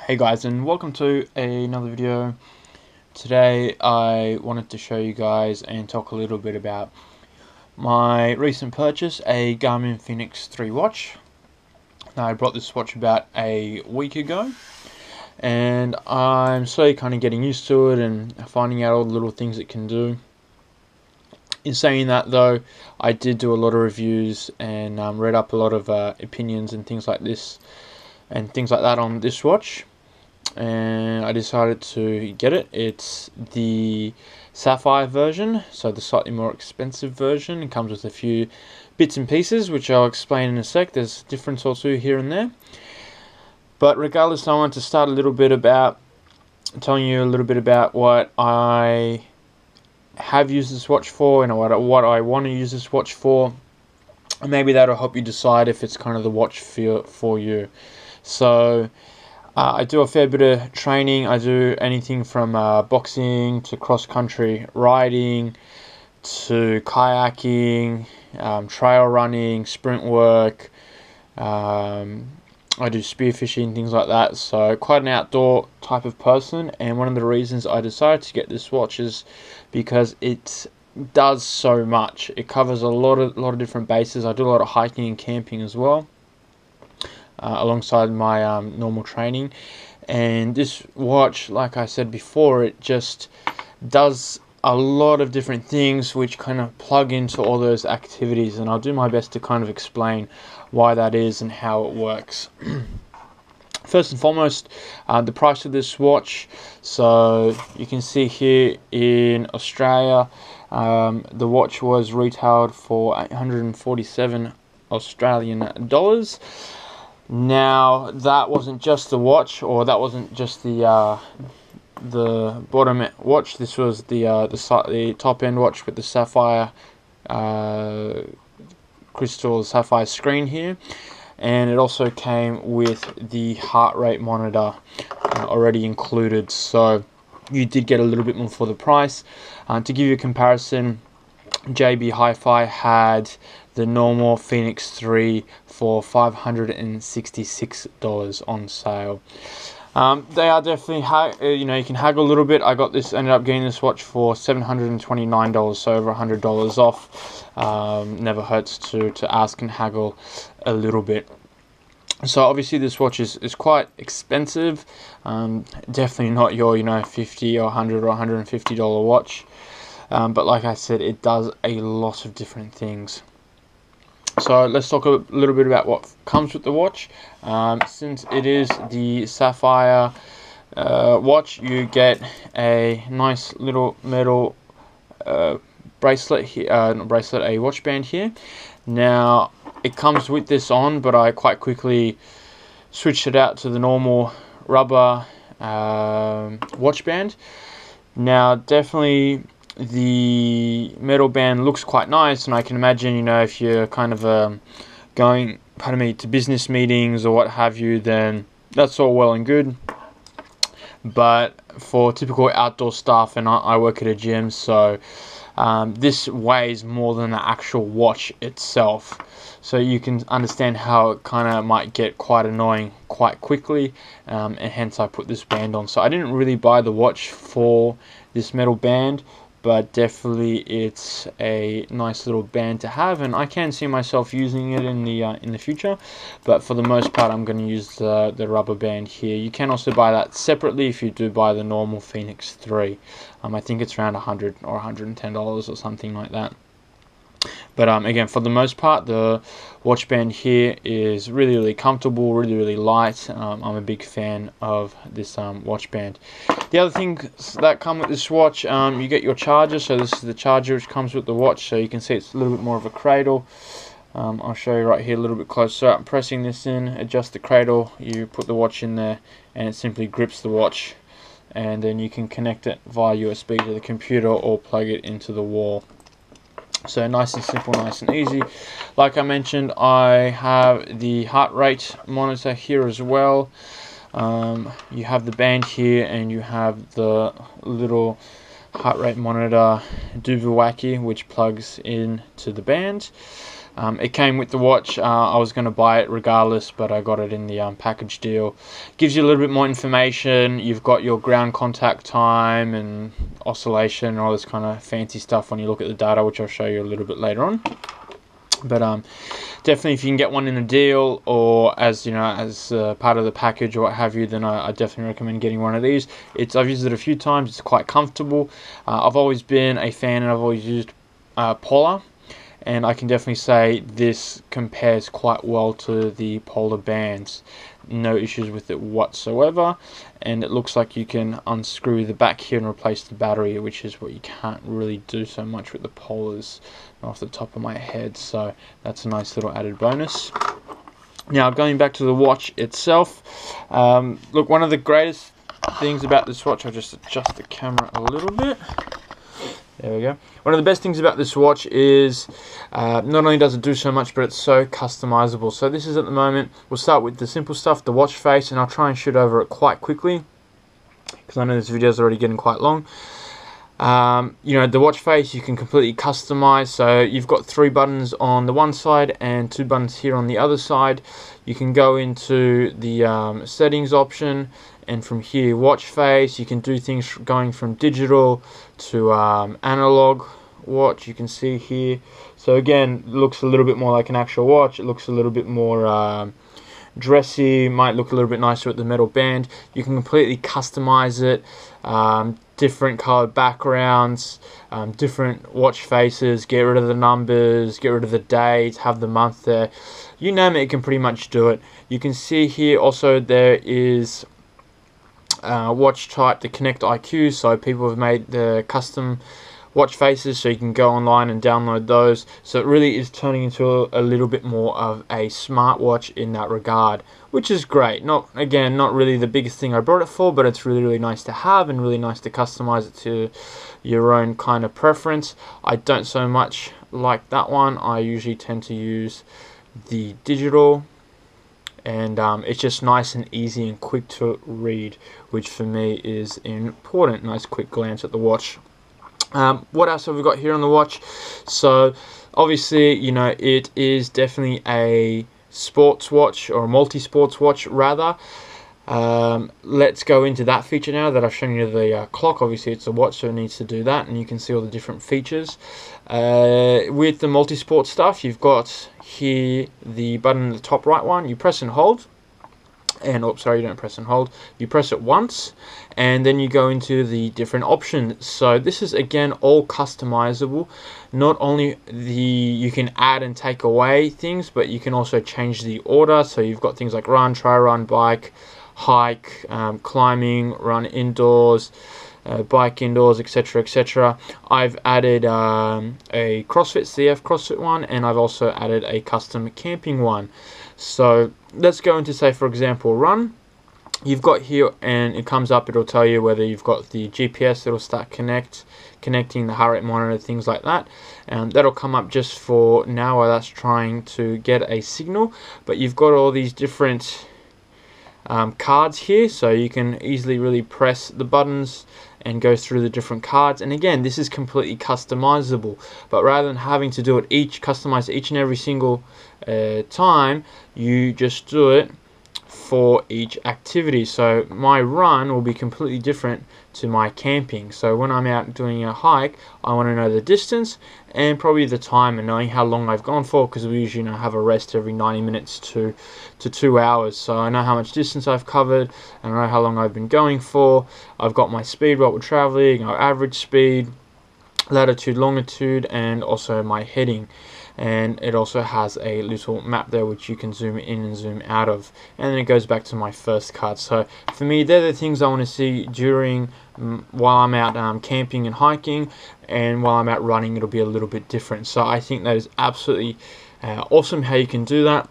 Hey guys, and welcome to another video. Today I wanted to show you guys and talk a little bit about my recent purchase, a Garmin Fenix 3 watch. Now, I brought this watch about a week ago and I'm slowly kind of getting used to it and finding out all the little things it can do. In saying that though, I did do a lot of reviews and read up a lot of opinions and things like this and things like that on this watch, and I decided to get it. It's the Sapphire version, so the slightly more expensive version. It comes with a few bits and pieces which I'll explain in a sec. There's a difference or two here and there, but regardless, I want to start a little bit about telling you a little bit about what I have used this watch for and what I want to use this watch for, and maybe that'll help you decide if it's kind of the watch for you. So I do a fair bit of training. I do anything from boxing to cross-country riding to kayaking, trail running, sprint work. I do spearfishing, things like that. So quite an outdoor type of person, and one of the reasons I decided to get this watch is because it does so much. It covers a lot of different bases. I do a lot of hiking and camping as well, alongside my normal training. And this watch, like I said before, it just does a lot of different things which kind of plug into all those activities, and I'll do my best to kind of explain why that is and how it works. First and foremost, the price of this watch. So you can see here in Australia, the watch was retailed for 847 Australian dollars. Now, that wasn't just the watch, or that wasn't just the bottom watch. This was the top end watch with the sapphire crystal sapphire screen here, and it also came with the heart rate monitor already included. So you did get a little bit more for the price. To give you a comparison, JB Hi-Fi had the normal Fenix 3 for $566 on sale. They are definitely, you can haggle a little bit. Ended up getting this watch for $729, so over $100 off. Never hurts to ask and haggle a little bit. So obviously this watch is quite expensive. Definitely not your $50 or $100 or $150 watch. But like I said, it does a lot of different things. So let's talk a little bit about what comes with the watch. Since it is the Sapphire watch, you get a nice little metal bracelet here, a watch band here. Now, it comes with this on, but I quite quickly switched it out to the normal rubber watch band. Now, definitely the metal band looks quite nice, and I can imagine, if you're kind of going, to business meetings or what have you, then that's all well and good. But for typical outdoor stuff, and I work at a gym, so this weighs more than the actual watch itself. So you can understand how it kind of might get quite annoying quite quickly, and hence I put this band on. So I didn't really buy the watch for this metal band, but definitely it's a nice little band to have, and I can see myself using it in the future. But for the most part, I'm going to use the rubber band here. You can also buy that separately if you do buy the normal Fenix 3. I think it's around $100 or $110 or something like that. But again, for the most part, the watch band here is really comfortable, really light. I'm a big fan of this watch band. The other things that come with this watch, you get your charger. So this is the charger which comes with the watch. So you can see it's a little bit more of a cradle. I'll show you right here a little bit closer. I'm pressing this in, adjust the cradle, you put the watch in there, and it simply grips the watch. And then you can connect it via USB to the computer or plug it into the wall. So nice and simple, nice and easy. Like I mentioned, I have the heart rate monitor here as well. You have the band here, and you have the little heart rate monitor doohickey which plugs in to the band. It came with the watch. I was going to buy it regardless, but I got it in the package deal. Gives you a little bit more information. You've got your ground contact time and oscillation and all this kind of fancy stuff when you look at the data, which I'll show you a little bit later on. But definitely, if you can get one in a deal, or as part of the package or what have you, then I definitely recommend getting one of these. I've used it a few times. It's quite comfortable. I've always been a fan, and I've always used Polar, and I can definitely say this compares quite well to the Polar bands. No issues with it whatsoever, and it looks like you can unscrew the back here and replace the battery, which is what you can't really do so much with the Polars off the top of my head, so that's a nice little added bonus. Now, going back to the watch itself, look, one of the greatest things about this watch, I'll just adjust the camera a little bit. There we go. One of the best things about this watch is not only does it do so much, but it's so customizable. So this is, at the moment, we'll start with the simple stuff, the watch face, and I'll try and shoot over it quite quickly because I know this video is already getting quite long. The watch face you can completely customize. So you've got 3 buttons on the one side and 2 buttons here on the other side. You can go into the settings option, and from here, watch face, you can do things going from digital to analog watch. You can see here. So again, it looks a little bit more like an actual watch. It looks a little bit more dressy, might look a little bit nicer with the metal band. You can completely customize it. Different colored backgrounds, different watch faces, get rid of the numbers, get rid of the date, have the month there. You name it, you can pretty much do it. You can see here also there is watch type, the Connect IQ, so people have made the custom watch faces, so you can go online and download those. So it really is turning into a little bit more of a smartwatch in that regard, which is great. Not really the biggest thing I brought it for, but it's really nice to have and really nice to customize it to your own kind of preference. I don't so much like that one. I usually tend to use the digital, and it's just nice and easy and quick to read, which for me is important. Nice quick glance at the watch. What else have we got here on the watch? So obviously, it is definitely a sports watch, or a multi-sports watch rather. Let's go into that feature now that I've shown you the clock. Obviously it's a watch, so it needs to do that, and you can see all the different features. With the multi-sport stuff, you've got here the button in the top right one. You press and hold, and you don't press and hold, you press it once, and then you go into the different options. So this is again all customizable. Not only you can add and take away things, but you can also change the order. So you've got things like run, try run, bike, hike, climbing, run indoors, bike indoors, etc, etc. I've added a CrossFit CF CrossFit one, and I've also added a custom camping one. So let's go into, say for example, run. You've got here, and it comes up, it'll tell you whether you've got the GPS, it'll start connecting the heart rate monitor, things like that, and that'll come up just for now while that's trying to get a signal. But you've got all these different cards here, so you can easily really press the buttons and go through the different cards. And again, this is completely customizable, but rather than having to do it customize each and every single time, you just do it for each activity. So my run will be completely different to my camping. So when I'm out doing a hike, I want to know the distance and probably the time, and knowing how long I've gone for, because we usually have a rest every 90 minutes to 2 hours. So I know how much distance I've covered, and I know how long I've been going for. I've got my speed, what we're traveling, our average speed, latitude, longitude, and also my heading. And it also has a little map there which you can zoom in and zoom out of, and then it goes back to my first card. So for me, they're the things I want to see during while I'm out camping and hiking, and while I'm out running it'll be a little bit different. So I think that is absolutely awesome how you can do that.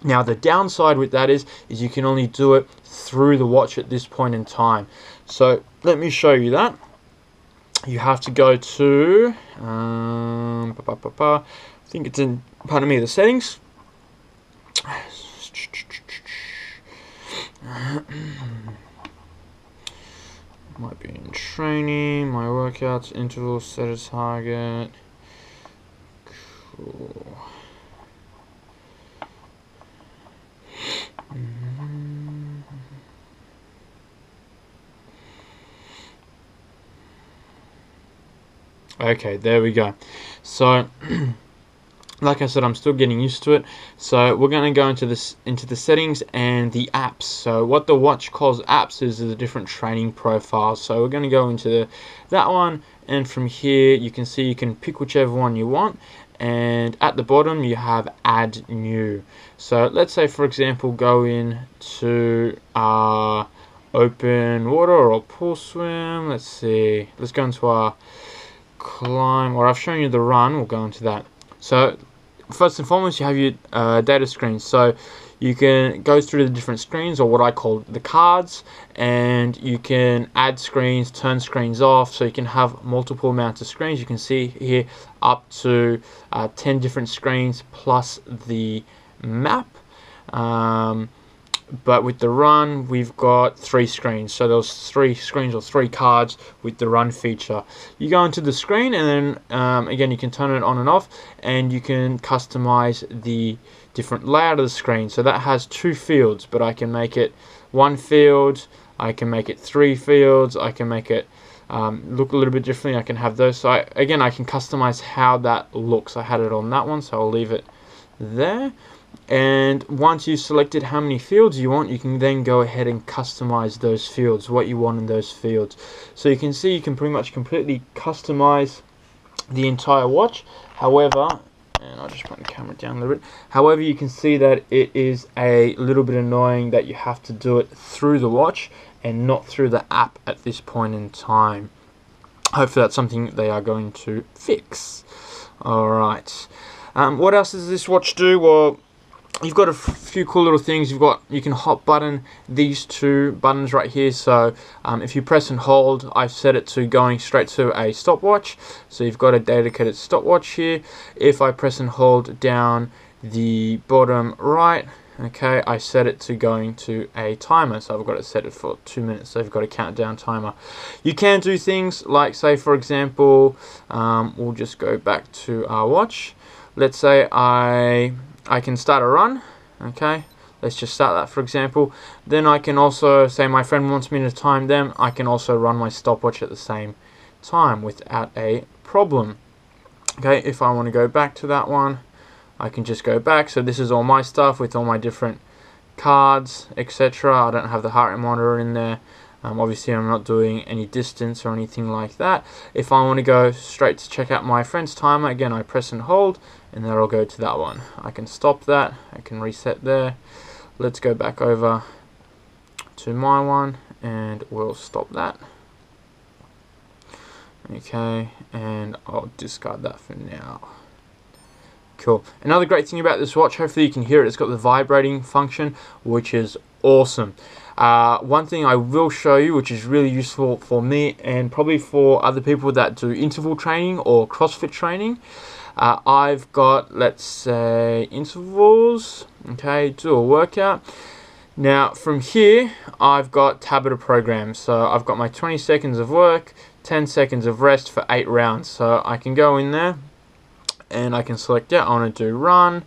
Now the downside with that is you can only do it through the watch at this point in time. So let me show you that. You have to go to I think it's in, pardon me, the settings. Might be in training, my workouts, intervals, set a target. Cool. Okay, there we go. So like I said, I'm still getting used to it. So we're going to go into the settings and the apps. So what the watch calls apps is a different training profile. So we're going to go into that one, and from here you can see you can pick whichever one you want, and at the bottom you have add new. So let's say, for example, go into open water or pool swim. Let's see, let's go into our climb, or I've shown you the run, we'll go into that. So first and foremost, you have your data screen. So you can go through the different screens, or what I call the cards, and you can add screens, turn screens off, so you can have multiple amounts of screens. You can see here up to 10 different screens plus the map. But with the run, we've got 3 screens. So there's 3 screens or 3 cards with the run feature. You go into the screen, and then again you can turn it on and off, and you can customize the different layout of the screen. So that has 2 fields, but I can make it 1 field, I can make it 3 fields, I can make it look a little bit differently. I can have those. So again, I can customize how that looks. I had it on that one, so I'll leave it there. And once you've selected how many fields you want, you can then go ahead and customize those fields, what you want in those fields. So you can see you can pretty much completely customize the entire watch. However, and I'll just put the camera down a little bit. However, you can see that it is a little bit annoying that you have to do it through the watch and not through the app at this point in time. Hopefully that's something they are going to fix. Alright. What else does this watch do? Well, you've got a few cool little things. You can hot button these 2 buttons right here. So if you press and hold, I've set it to going straight to a stopwatch. So you've got a dedicated stopwatch here. If I press and hold down the bottom right, okay, I set it to going to a timer. So I've got it set it for 2 minutes. So you've got a countdown timer. You can do things like, say for example, we'll just go back to our watch. Let's say I can start a run, okay, let's just start that for example. Then I can also, say my friend wants me to time them, I can also run my stopwatch at the same time without a problem. Okay, if I want to go back to that one, I can just go back. So this is all my stuff with all my different cards, etc. I don't have the heart rate monitor in there. Obviously I'm not doing any distance or anything like that. If I want to go straight to check out my friend's timer, again I press and hold, and then I'll go to that one. I can stop that, I can reset there. Let's go back over to my one, and we'll stop that. Okay, and I'll discard that for now. Cool. Another great thing about this watch, hopefully you can hear it, it's got the vibrating function, which is awesome. One thing I will show you, which is really useful for me and probably for other people that do interval training or CrossFit training, I've got, let's say, intervals, okay, do a workout. Now from here I've got Tabata programs. So I've got my 20 seconds of work, 10 seconds of rest for 8 rounds. So I can go in there and I can select, yeah, I want to do run,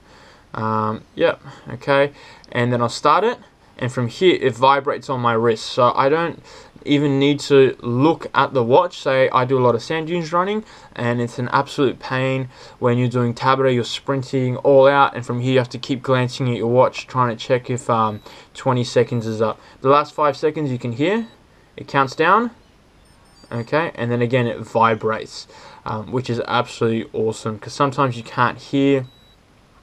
yep, okay, and then I'll start it, and from here it vibrates on my wrist. So I don't even need to look at the watch. Say I do a lot of sand dunes running, and it's an absolute pain when you're doing Tabata, you're sprinting all out, and from here you have to keep glancing at your watch trying to check if 20 seconds is up. The last 5 seconds you can hear it counts down, okay, and then again it vibrates, which is absolutely awesome, because sometimes you can't hear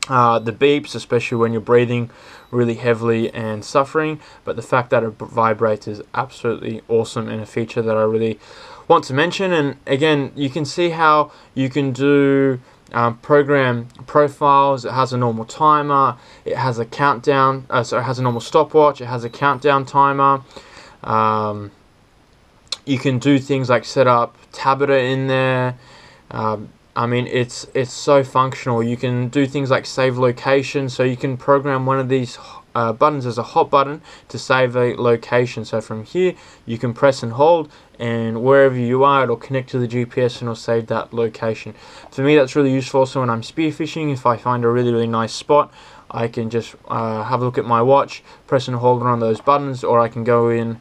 the beeps, especially when you're breathing really heavily and suffering, but the fact that it vibrates is absolutely awesome, and a feature that I really want to mention. And again, you can see how you can do program profiles. It has a normal timer, it has a countdown, so it has a normal stopwatch, it has a countdown timer. You can do things like set up Tabata in there. I mean, it's so functional. You can do things like save location, so you can program one of these buttons as a hot button to save a location. So from here you can press and hold, and wherever you are it'll connect to the GPS and it'll save that location. For me that's really useful. So when I'm spearfishing, if I find a really nice spot, I can just have a look at my watch, press and hold on those buttons, or I can go in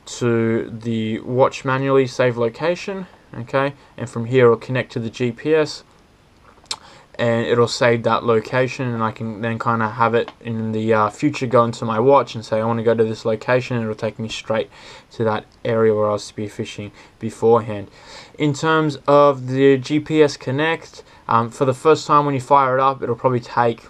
to the watch manually, save location, okay, and from here it'll connect to the GPS, and it'll save that location, and I can then kind of have it in the future go into my watch and say I want to go to this location, and it'll take me straight to that area where I was spearfishing beforehand. In terms of the GPS Connect, for the first time when you fire it up, it'll probably take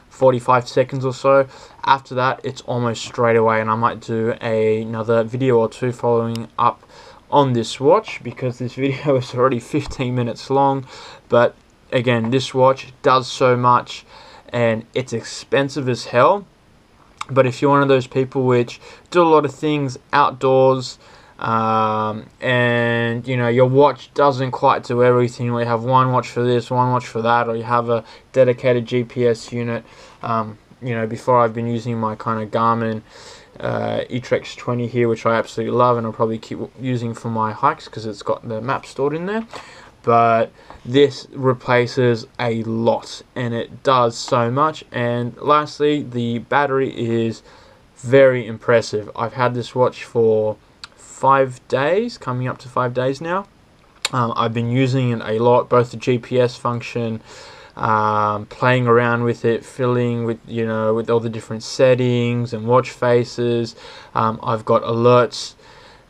45 seconds or so. After that, it's almost straight away, and I might do another video or two following up on this watch, because this video is already 15 minutes long. But again, this watch does so much, and it's expensive as hell. But if you're one of those people which do a lot of things outdoors, and you know your watch doesn't quite do everything, or you have one watch for this, one watch for that, or you have a dedicated GPS unit. You know, before I've been using my kind of Garmin Etrex 20 here, which I absolutely love, and I'll probably keep using for my hikes because it's got the map stored in there. But this replaces a lot, and it does so much. And lastly, the battery is very impressive. I've had this watch for 5 days, coming up to 5 days now. I've been using it a lot, both the GPS function, playing around with it, filling with, you know, with all the different settings and watch faces. I've got alerts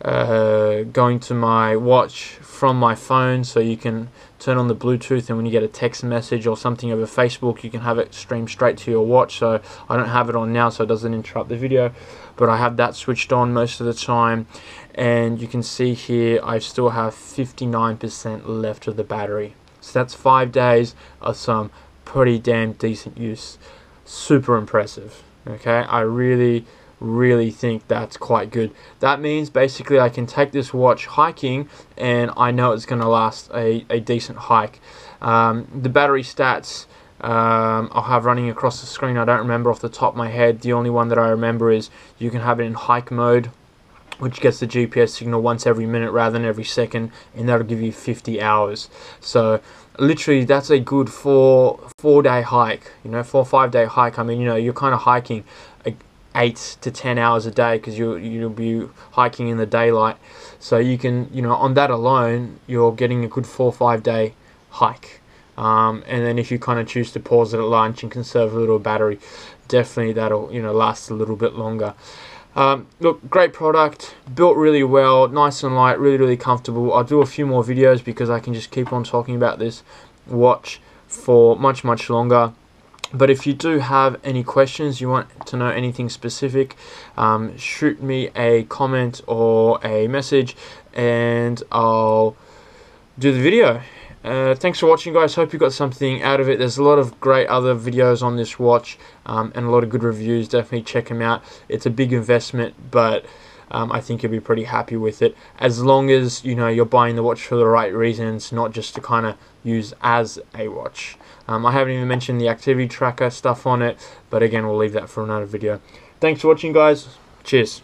going to my watch from my phone, so you can turn on the Bluetooth, and when you get a text message or something over Facebook, you can have it stream straight to your watch. So I don't have it on now, so it doesn't interrupt the video, but I have that switched on most of the time. And you can see here I still have 59% left of the battery. So that's 5 days of some pretty damn decent use. Super impressive. Okay, I really think that's quite good. That means basically I can take this watch hiking, and I know it's going to last a decent hike. The battery stats I'll have running across the screen. I don't remember off the top of my head. The only one that I remember is you can have it in hike mode, which gets the GPS signal once every minute rather than every second, and that'll give you 50 hours. So literally that's a good four-day hike, you know, 4 or 5 day hike. I mean, you know, you're kind of hiking 8 to 10 hours a day, because you'll be hiking in the daylight. So you can, you know, on that alone, you're getting a good 4 or 5 day hike. And then if you kind of choose to pause it at lunch and conserve a little battery, definitely that'll, you know, last a little bit longer. Look, great product, built really well, nice and light, really comfortable. I'll do a few more videos because I can just keep on talking about this watch for much longer. But if you do have any questions, you want to know anything specific, shoot me a comment or a message, and I'll do the video. Thanks for watching, guys. Hope you got something out of it. There's a lot of great other videos on this watch, and a lot of good reviews. Definitely check them out. It's a big investment, but I think you'll be pretty happy with it, as long as, you know, you're buying the watch for the right reasons, not just to kind of use as a watch. I haven't even mentioned the activity tracker stuff on it, but again, we'll leave that for another video. Thanks for watching, guys. Cheers.